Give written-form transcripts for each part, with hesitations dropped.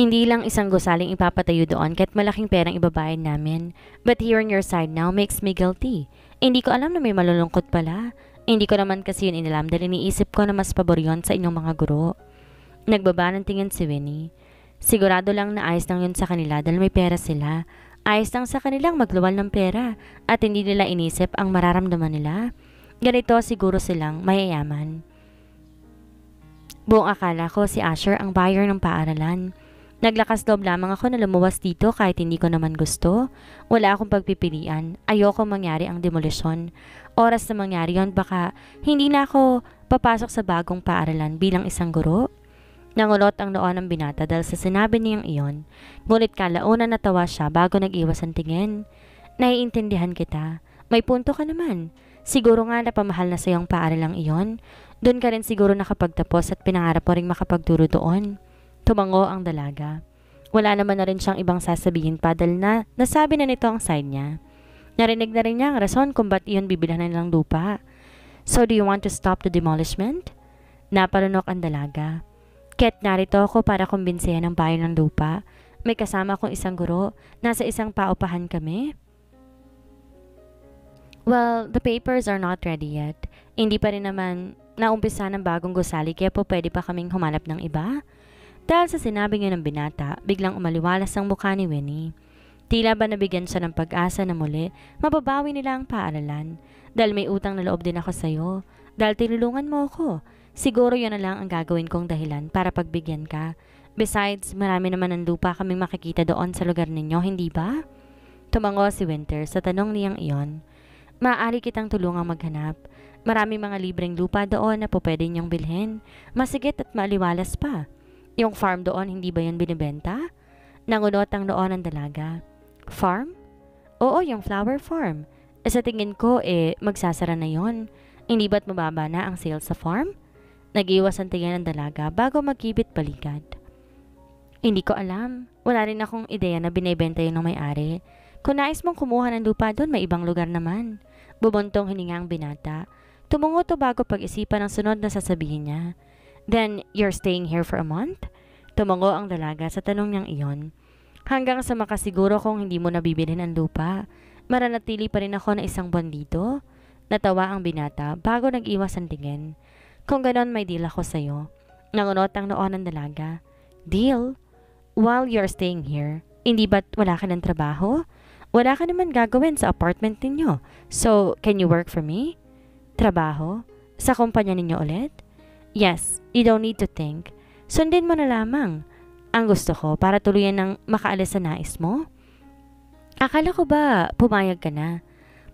Hindi lang isang gusaling ipapatayo doon kahit malaking perang ibabayad namin. But hearing your side now makes me guilty. Hindi ko alam na may malulungkot pala. Hindi ko naman kasi yun inalam dahil iniisip ko na mas pabor yun sa inyong mga guro. Nagbaba ng tingin si Winnie. Sigurado lang na ayos lang yun sa kanila dahil may pera sila. Ayos lang sa kanilang magluwal ng pera at hindi nila inisip ang mararamdaman nila. Ganito siguro silang mayayaman. Buong akala ko si Asher ang buyer ng paaralan. Naglakas loob lamang ako na lumuwas dito kahit hindi ko naman gusto. Wala akong pagpipilian. Ayoko mangyari ang demolisyon. Oras na mangyari yon baka hindi na ako papasok sa bagong paaralan bilang isang guro. Nangulot ang noo ng binata dahil sa sinabi niyang iyon. Ngunit kalauna natawa siya bago nag-iwas ang tingin. Naiintindihan kita. May punto ka naman. Siguro nga napamahal na sa iyong paaralang iyon. Doon ka rin siguro nakapagtapos at pinangarap mo ring makapagturo doon. Tumango ang dalaga. Wala naman na rin siyang ibang sasabihin pa dahil na nasabi na nito ang side niya. Narinig na rin niya ang rason kung ba't iyon bibilhan ng lupa. So do you want to stop the demolishment? Napalunok ang dalaga. Ket narito ako para kumbinsihan ang bayan ng lupa. May kasama kong isang guro. Nasa isang paupahan kami. Well, the papers are not ready yet. Hindi pa rin naman naumpisa ng bagong gusali kaya po pwede pa kaming humanap ng iba. Dahil sa sinabi niya ng binata, biglang umaliwalas ang mukha ni Winnie. Tila ba nabigyan siya ng pag-asa na muli, mababawi nila ang paaralan. Dahil may utang na loob din ako sa'yo. Dahil tinulungan mo ako. Siguro yun na lang ang gagawin kong dahilan para pagbigyan ka. Besides, marami naman ng lupa kaming makikita doon sa lugar ninyo, hindi ba? Tumango si Winter sa tanong niyang iyon. Maaari kitang tulungang maghanap. Marami mga libreng lupa doon na po pwede niyong bilhin. Masigit at maliwalas pa. Yung farm doon, hindi ba yun binibenta? Nangunot ang noo ng dalaga. Farm? Oo, yung flower farm. Sa tingin ko, magsasara na yon. Hindi ba't mababa na ang sales sa farm? Nag-iwas ang tingin ng dalaga bago magkibit balikat. Hindi ko alam. Wala rin akong ideya na binibenta yun ng may-ari. Kung nais mong kumuha ng lupa doon, may ibang lugar naman. Bubuntong hininga ang binata. Tumungo to bago pag-isipan ang sunod na sasabihin niya. Then, you're staying here for a month? Tumango ang dalaga sa tanong niyang iyon. Hanggang sa makasiguro kong hindi mo nabibilhin ang lupa. Maranatili pa rin ako na isang buwan dito. Natawa ang binata bago nag-iwas ang tingin. Kung ganon may deal ako sa'yo. Nangunot ang noo ng dalaga. Deal? While you're staying here, hindi ba't wala ka ng trabaho? Wala ka naman gagawin sa apartment ninyo. So, can you work for me? Trabaho? Sa kumpanya ninyo ulit? Yes, you don't need to think. Sundin mo na lamang. Ang gusto ko para tuluyan ng makaalis sa nais mo. Akala ko ba pumayag ka na?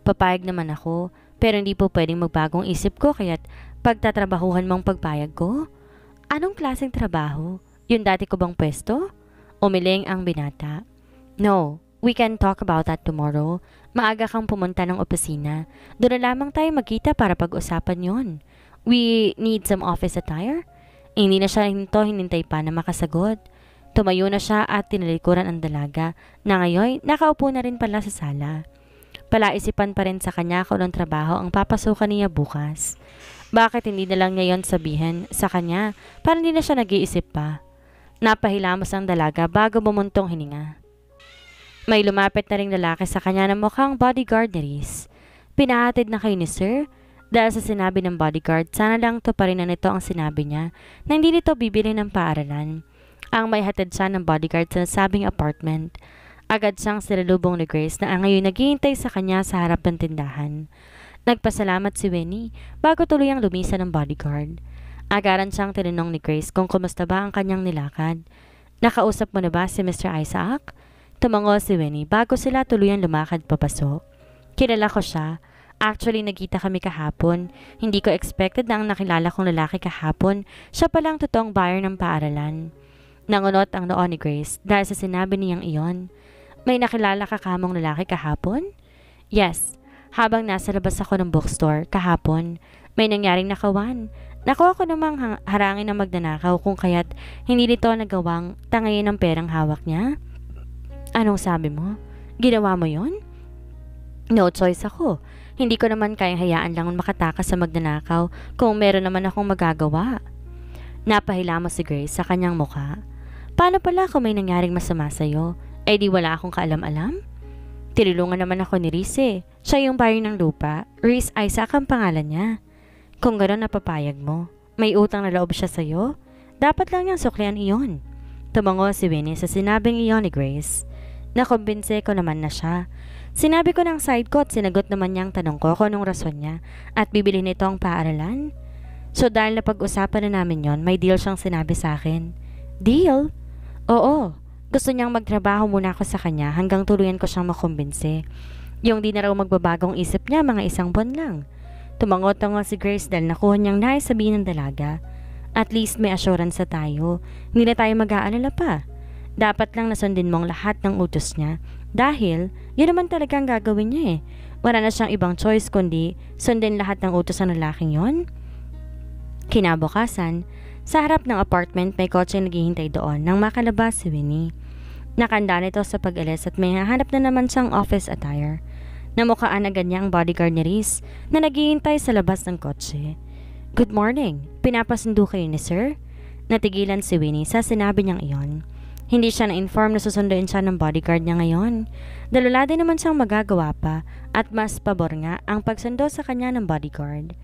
Papayag naman ako, pero hindi po pwedeng magbagong isip ko kaya't pagtatrabahuhan mong pagpayag ko. Anong klaseng trabaho? Yung dati ko bang pwesto? Umiling ang binata. No, we can talk about that tomorrow. Maaga kang pumunta ng opisina. Doon na lamang tayo magkita para pag-usapan yon. We need some office attire? Hindi na siya hinintay pa na makasagot. Tumayo na siya at tinalikuran ang dalaga na ngayon nakaupo na rin pala sa sala. Palaisipan pa rin sa kanya kung anong trabaho ang papasukan niya bukas. Bakit hindi na lang ngayon sabihin sa kanya para hindi na siya nag-iisip pa? Napahilamos ang dalaga bago bumuntong hininga. May lumapit na ring lalaki sa kanya na mukhang bodyguard ni Riz. Pinahatid na kayo ni Sir? Dahil sa sinabi ng bodyguard, sana lang to pa rin na nito ang sinabi niya na hindi nito bibili ng paaralan. Ang may hatid siya ng bodyguard sa sabing apartment. Agad siyang sinalubong ni Grace na ang ngayon naghihintay sa kanya sa harap ng tindahan. Nagpasalamat si Winnie bago tuluyang lumisan ng bodyguard. Agaran siyang tinanong ni Grace kung kumusta ba ang kanyang nilakad. Nakausap mo na ba si Mr. Isaac? Tumango si Winnie bago sila tuluyang lumakad papasok. Kilala ko siya. Actually, nagkita kami kahapon. Hindi ko expected na ang nakilala kong lalaki kahapon, siya palang totoong buyer ng paaralan. Nangunot ang noo ni Grace dahil sa sinabi niyang iyon. May nakilala ka kamong lalaki kahapon? Yes. Habang nasa labas ako ng bookstore kahapon, may nangyaring nakawan. Nakuha ko namang harangin na magnanakaw kung kaya't hindi nito nagawang tangayin ng perang hawak niya. Anong sabi mo? Ginawa mo yon? No choice ako. Hindi ko naman kayang hayaan lang makatakas sa magnanakaw kung meron naman akong magagawa. Napahilamos si Grace sa kanyang mukha. Paano pala kung may nangyaring masama sa'yo? Eh di wala akong kaalam-alam? Tinulungan naman ako ni Riz eh. Siya yung buyer ng lupa. Riz Isaac ang pangalan niya. Kung gano'n napapayag mo, may utang na loob siya sa'yo? Dapat lang niyang suklian iyon. Tumango si Winnie sa sinabing iyon ni Grace. Nakumbinse ko naman na siya. Sinabi ko ng side ko at sinagot naman niyang tanong ko kung anong rason niya at bibili nito ang paaralan. So dahil napag-usapan na namin yon, may deal siyang sinabi sa akin. Deal? Oo. Gusto niyang magtrabaho muna ako sa kanya hanggang tuluyan ko siyang makumbinse. Yung di na raw magbabagong isip niya mga 1 buwan lang. Tumango-tango si Grace dahil nakuha niyang naisabihin ng dalaga. At least may assurance na tayo. Hindi na tayo mag-aalala pa. Dapat lang nasundin mong lahat ng utos niya dahil yun naman talaga ang gagawin niya eh. Wala na siyang ibang choice kundi sundin lahat ng utos ng lalaking yon. Kinabukasan, sa harap ng apartment may kotse naghihintay doon nang makalabas si Winnie. Nakanda nito sa pag-alis at may hahanap na naman siyang office attire. Namukhaan agad niya ang bodyguard ni Riz na naghihintay sa labas ng kotse. Good morning, pinapasundo kayo ni sir? Natigilan si Winnie sa sinabi niyang iyon. Hindi siya na-inform na susunduin siya ng bodyguard niya ngayon. Dalula din naman siyang magagawa pa at mas pabor nga ang pagsundo sa kanya ng bodyguard.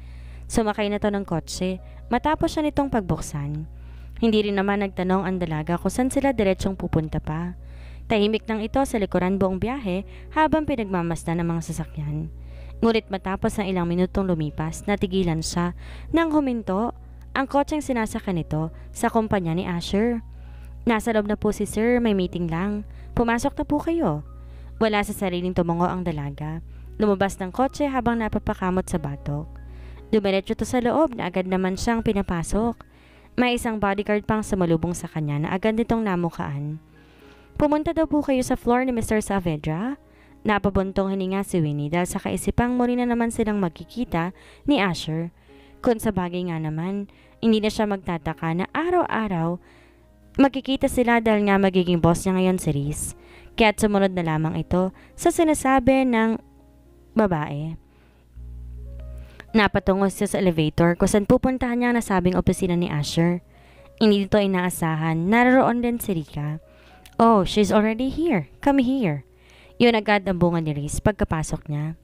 Sumakay na to ng kotse matapos siya nitong pagbuksan. Hindi rin naman nagtanong ang dalaga kung saan sila diretsong pupunta pa. Tahimik lang ito sa likuran buong biyahe habang pinagmamasdan ng mga sasakyan. Ngunit matapos ng ilang minutong lumipas, natigilan siya nang huminto ang kotseng sinasakyan nito sa kumpanya ni Asher. Nasa loob na po si sir, may meeting lang. Pumasok na po kayo. Wala sa sariling tumango ang dalaga. Lumabas ng kotse habang napapakamot sa batok. Dumiretso to sa loob na agad naman siyang pinapasok. May isang bodyguard pang sumalubong sa kanya na agad nitong namukaan. Pumunta daw po kayo sa floor ni Mr. Saavedra? Napabuntong hininga si Winnie dahil sa kaisipang muli na naman silang magkikita ni Asher. Kung sa bagay nga naman, hindi na siya magtataka na araw-araw magkikita sila dahil nga magiging boss niya ngayon si Riz. Kaya't sumunod na lamang ito sa sinasabi ng babae. Napatungo siya sa elevator kung saan pupuntahan niya ang nasabing opisina ni Asher. Hindi dito inaasahan, naroon din si Rika. Oh, she's already here. Come here. Yun agad ang bunga ni Riz pagkapasok niya.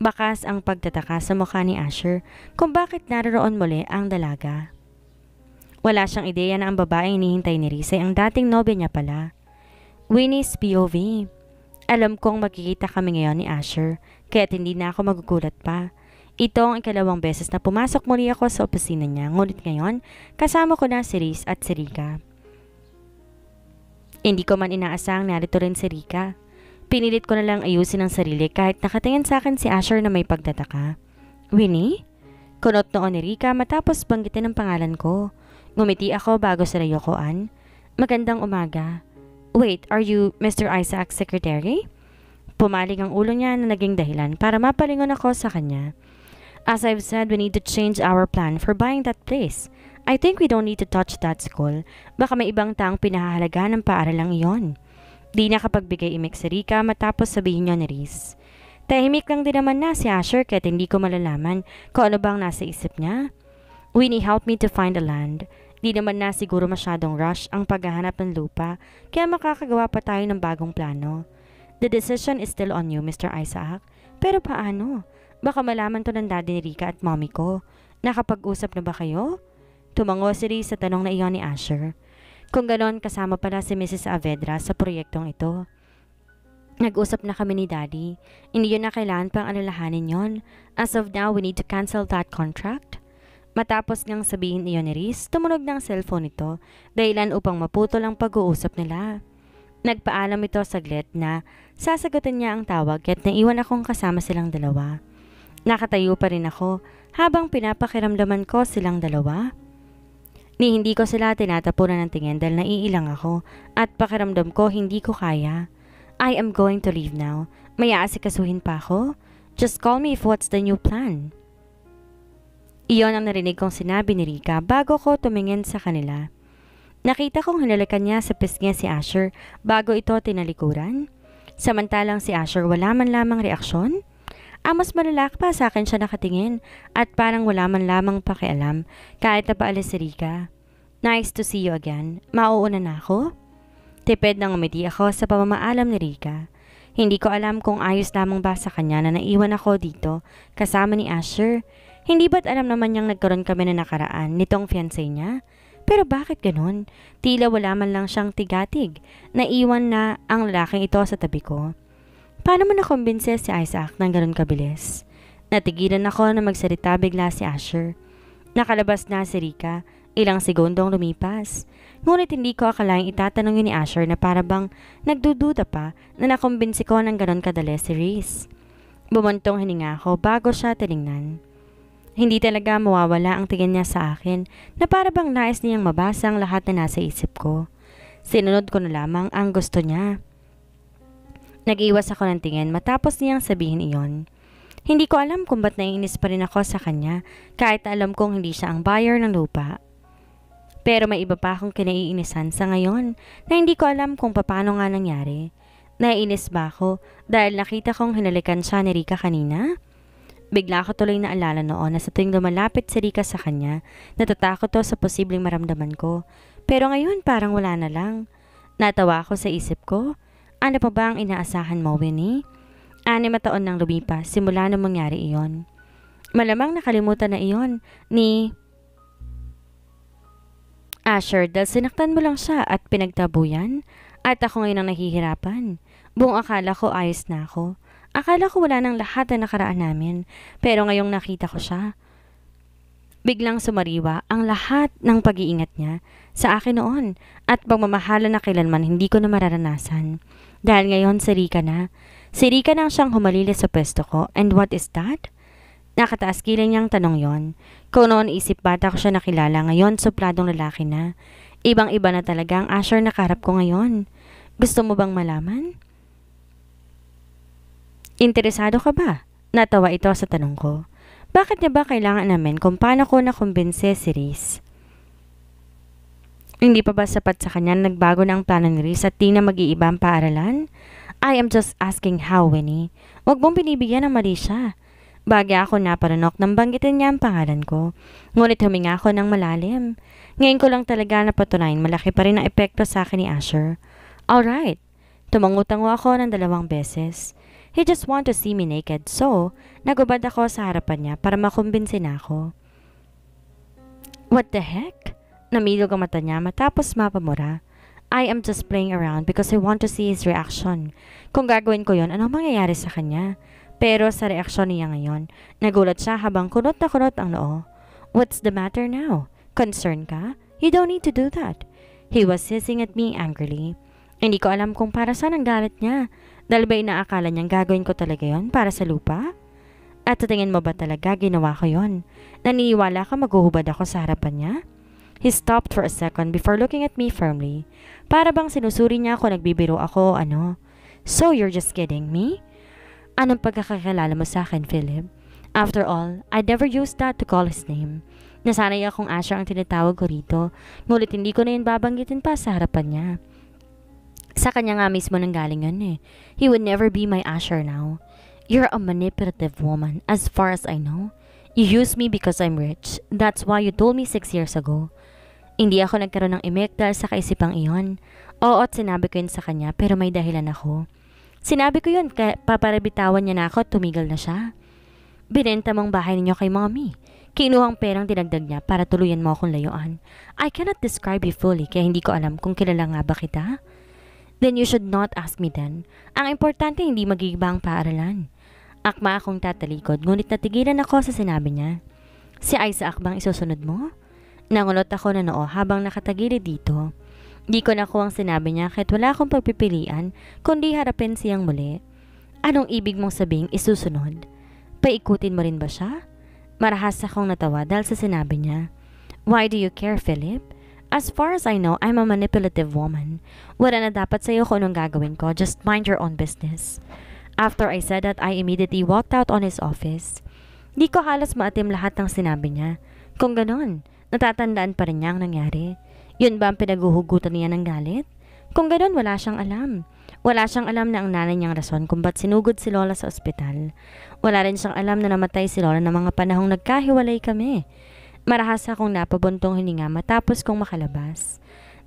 Bakas ang pagtataka sa mukha ni Asher kung bakit naroon muli ang dalaga. Wala siyang ideya na ang babaeng hinihintay ni Riz ay ang dating nobya niya pala. Winnie's POV. Alam kong magkikita kami ngayon ni Asher, kaya't hindi na ako magugulat pa. Ito ang ikalawang beses na pumasok muli ako sa opisina niya, ngunit ngayon kasama ko na si Riz at si Rika. Hindi ko man inaasang narito rin si Rika. Pinilit ko na lang ayusin ang sarili kahit nakatingin sa akin si Asher na may pagtataka. Winnie? Kunot noon ni Rika matapos banggitin ang pangalan ko. Ngumiti ako bago sa rayukoan. Magandang umaga. Wait, are you Mr. Isaac's secretary? Pumaling ang ulo niya na naging dahilan para mapalingon ako sa kanya. As I've said, we need to change our plan for buying that place. I think we don't need to touch that school. Baka may ibang taong pinahahalagahan ng paaralang iyon. Di nakapagbigay imik si Rika matapos sabihin niya ni Riz. Tahimik lang din naman na si Asher kahit hindi ko malalaman kung ano bang nasa isip niya. Winnie helped me to find a land. Di naman na siguro masyadong rush ang paghahanap ng lupa kaya makakagawa pa tayo ng bagong plano. The decision is still on you, Mr. Isaac. Pero paano? Baka malaman to ng daddy ni Rika at mommy ko. Nakapag-usap na ba kayo? Tumango si Riz sa tanong na iyon ni Asher. Kung ganon, kasama pala si Mrs. Saavedra sa proyektong ito. Nag-usap na kami ni Daddy. Hindi yun na kailangan pang alalahanin yon. As of now, we need to cancel that contract. Matapos ngang sabihin iyon ni Riz, tumunog ng cellphone ito dahilan upang maputol ang pag-uusap nila. Nagpaalam ito saglit na sasagutin niya ang tawag at naiwan akong kasama silang dalawa. Nakatayo pa rin ako habang pinapakiramdaman ko silang dalawa. Ni hindi ko sila tinatapunan ng tingin dahil naiilang ako at pakiramdam ko hindi ko kaya. I am going to leave now. May aasikasuhin pa ako? Just call me if what's the new plan. Iyon ang narinig kong sinabi ni Rika bago ko tumingin sa kanila. Nakita kong hinalikan niya sa pisngi si Asher bago ito tinalikuran. Samantalang si Asher wala man lamang reaksyon. Mas malalaki pa sa akin siya nakatingin at parang wala man lamang pakialam kahit napaalis si Rika. Nice to see you again. Mauuna na ako? Tipid nang umiti ako sa pamamaalam ni Rika. Hindi ko alam kung ayos lamang ba sa kanya na naiwan ako dito kasama ni Asher. Hindi ba't alam naman niyang nagkaroon kami na nakaraan nitong fiancé niya? Pero bakit ganun? Tila wala man lang siyang tigatig. Naiwan na ang lalaking ito sa tabi ko. Paano mo nakumbinse si Isaac ng ganun kabilis? Natigilan ako na magsalita bigla si Asher. Nakalabas na si Rika. Ilang segundong lumipas. Ngunit hindi ko akalaing itatanong yun ni Asher na para bang nagdududa pa na nakumbinsi ko ng ganon kadali si Reese. Bumuntong hininga ako bago siya tiningnan. Hindi talaga mawawala ang tingin niya sa akin na para bang nais niyang mabasa ang lahat na nasa isip ko. Sinunod ko na lamang ang gusto niya. Nag-iwas ako ng tingin matapos niyang sabihin iyon. Hindi ko alam kung ba't naiinis pa rin ako sa kanya kahit alam kong hindi siya ang buyer ng lupa. Pero may iba pa akong kinaiinisan sa ngayon na hindi ko alam kung paano nga nangyari. Naiinis ba ako dahil nakita kong hinalikan siya ni Rika kanina? Bigla ko tuloy na alala noon na sa tuwing lumalapit si Rika sa kanya, natatakot to sa posibleng maramdaman ko. Pero ngayon parang wala na lang. Natawa ako sa isip ko. Ano pa ba ang inaasahan mo, Winnie? 6 na taon nang lumipas simula nang mangyari iyon. Malamang nakalimutan na iyon ni Asher dahil sinaktan mo lang siya at pinagtabuyan. At ako ngayon ang nahihirapan. Buong akala ko ayos na ako. Akala ko wala nang lahat na nakaraan namin. Pero ngayong nakita ko siya, biglang sumariwa ang lahat ng pag-iingat niya sa akin noon at pagmamahala na kailanman hindi ko na mararanasan. Dahil ngayon si Rika na. Si Rika na siyang humalili sa pwesto ko. And what is that? Nakataas kilay niyang tanong yon. Kung noon isip bata ko siya nakilala, ngayon supladong lalaki na. Ibang-iba na talaga ang Asher na kaharap ko ngayon. Gusto mo bang malaman? Interesado ka ba? Natawa ito sa tanong ko. Bakit niya ba kailangan namin kung paano ko nakumbinse si Reese? Hindi pa ba sapat sa kanya nagbago na ang plano ni Reese at di na mag-iiba ang paaralan? I am just asking how, Winnie. Huwag mong binibigyan ng mali siya. Bagay ako naparanok nang banggitin niya ang pangalan ko. Ngunit huminga ako ng malalim. Ngayon ko lang talaga napatunayan malaki pa rin ang epekto sa akin ni Asher. Alright. Tumangutango ako ng 2 beses. He just want to see me naked, so nagubad ako sa harapan niya para makumbinsin ako. What the heck? Namilog ang mata niya matapos mapamura. I am just playing around because I want to see his reaction. Kung gagawin ko yon, ano mangyayari sa kanya? Pero sa reaksyon niya ngayon, nagulat siya habang kunot na kunot ang noo. What's the matter now? Concerned ka? You don't need to do that. He was hissing at me angrily. Hindi ko alam kung para saan ang galit niya. Dahil ba inaakala niyang gagawin ko talaga yon para sa lupa? At sa tingin mo ba talaga ginawa ko yon? Naniniwala ka maghuhubad ako sa harapan niya? He stopped for a second before looking at me firmly. Para bang sinusuri niya ako nagbibiro ako, ano? So you're just kidding me? Anong pagkakakilala mo sa akin, Philip? After all, I never used that to call his name. Nasanay akong Asher ang tinatawag ko rito, ngunit hindi ko na yun babanggitin pa sa harapan niya. Sa kanya nga mismo nang galing yun eh. He would never be my Asher now. You're a manipulative woman, as far as I know. You use me because I'm rich. That's why you told me 6 years ago. Hindi ako nagkaroon ng imek dahil sa kaisipang iyon. Oo, at sinabi ko yun sa kanya, pero may dahilan ako. Sinabi ko yun, kaya paparabitawan niya na ako at tumigil na siya. Binenta mong bahay ninyo kay mommy. Kinuhang perang dinagdag niya para tuluyan mo akong layuan. I cannot describe you fully kaya hindi ko alam kung kilala nga ba kita. Then you should not ask me then. Ang importante hindi magigiba ang paaralan. Akma akong tatalikod ngunit natigilan ako sa sinabi niya. Si Isaac bang isusunod mo? Nangulot ako na noo habang nakatagilid dito. Di ko nakuha ang sinabi niya kahit wala akong pagpipilian kundi harapin siyang muli. Anong ibig mong sabing isusunod? Paikutin mo rin ba siya? Marahas akong natawa dahil sa sinabi niya. Why do you care, Philip? As far as I know, I'm a manipulative woman. Wala na dapat sa'yo kung anong gagawin ko. Just mind your own business. After I said that, I immediately walked out on his office. Di ko halos maatim lahat ng sinabi niya. Kung ganon, natatandaan pa rin niya ang nangyari. Yun ba ang pinaguhugutan niya ng galit? Kung ganon, wala siyang alam. Wala siyang alam na ang nanay niyang rason kung ba't sinugod si Lola sa ospital. Wala rin siyang alam na namatay si Lola ng mga panahong nagkahiwalay kami. Marahas akong napabuntong hininga matapos kong makalabas.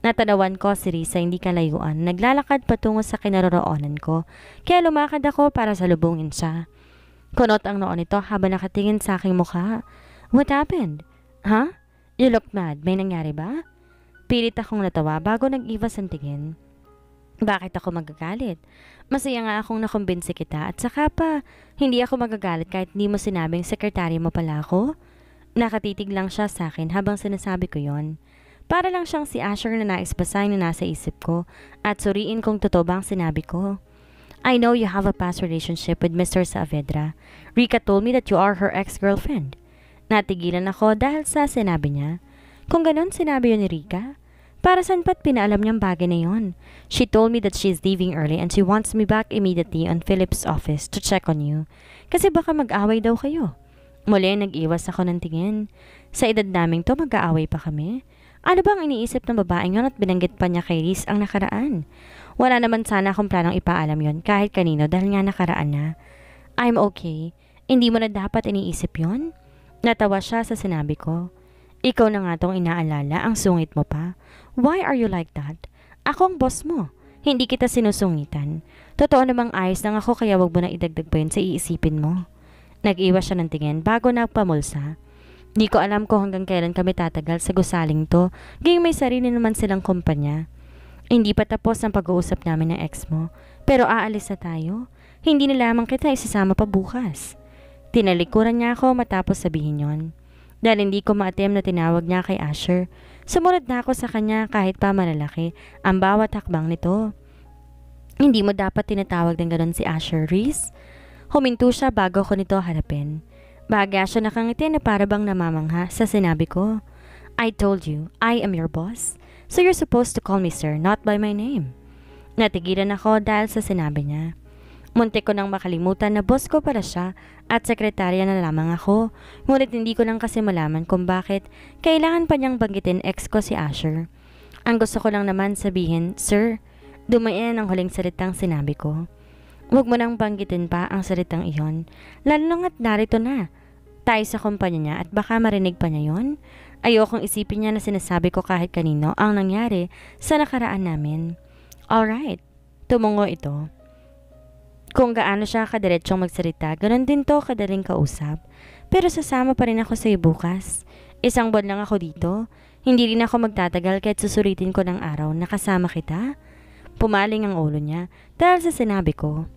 Natanawan ko si Risa hindi kalayuan, naglalakad patungo sa kinaroroonan ko, kaya lumakad ako para salubungin siya. Kunot ang noo nito habang nakatingin sa aking mukha. What happened? Huh? You look mad. May nangyari ba? Pilit akong natawa bago nag-iwas ang tingin. Bakit ako magagalit? Masaya nga akong nakumbinsi kita at saka pa, hindi ako magagalit kahit hindi mo sinabing sekretary mo pala ako. Nakatitig lang siya sa akin habang sinasabi ko yon. Para lang siyang si Asher na nais basahin na nasa isip ko at suriin kung totoo ba ang sinabi ko. I know you have a past relationship with Mr. Saavedra. Rika told me that you are her ex-girlfriend. Natigilan ako dahil sa sinabi niya. Kung ganon sinabi yun ni Rika, para saan pa't pinaalam niyang bagay na yon? She told me that she's leaving early and she wants me back immediately on Philip's office to check on you. Kasi baka mag-away daw kayo. Muli nag-iwas ako ng tingin. Sa edad naming to mag-aaway pa kami. Ano bang iniisip ng babaeng yun at binanggit pa niya kay Riz ang nakaraan? Wala naman sana akong planong ipaalam yon kahit kanino dahil nga nakaraan na. I'm okay. Hindi mo na dapat iniisip yon? Natawa siya sa sinabi ko. Ikaw na nga tong inaalala, ang sungit mo pa. Why are you like that? Ako ang boss mo. Hindi kita sinusungitan. Totoo namang ayos lang ako kaya wag mo na idagdag pa yun sa iisipin mo. Nag-iwas siya ng tingin bago nagpamulsa. Di ko alam kung hanggang kailan kami tatagal sa gusaling to, gayong may sarili naman silang kumpanya. Hindi pa tapos ang pag-uusap namin ng ex mo, pero aalis na tayo. Hindi na lamang kita isasama pa bukas. Tinalikuran niya ako matapos sabihin yon. Dahil hindi ko ma-attempt na tinawag niya kay Asher, sumunod na ako sa kanya kahit pa malalaki ang bawat hakbang nito. Hindi mo dapat tinatawag ng ganon si Asher, Riz? Huminto siya bago ko nito harapin. Baga siya nakangiti na para bang namamangha sa sinabi ko. I told you, I am your boss. So you're supposed to call me sir, not by my name. Natigilan ako dahil sa sinabi niya. Muntik ko nang makalimutan na boss ko pala siya at sekretarya na lamang ako, ngunit hindi ko lang kasi malaman kung bakit kailangan pa niyang banggitin ex ko si Asher. Ang gusto ko lang naman sabihin, sir, dumayan ang huling salitang sinabi ko. Huwag mo nang banggitin pa ang salitang iyon, lalo na't narito na. Tayo sa kumpanya niya at baka marinig pa niya yon. Ayokong isipin niya na sinasabi ko kahit kanino ang nangyari sa nakaraan namin. Alright, tumungo ito. Kung gaano siya kadiretsyong magsalita, ganun din to kadaling kausap. Pero sasama pa rin ako sa iyo bukas. 1 buwan lang ako dito. Hindi rin ako magtatagal kahit susuritin ko ng araw na kasama kita. Pumaling ang ulo niya dahil sa sinabi ko.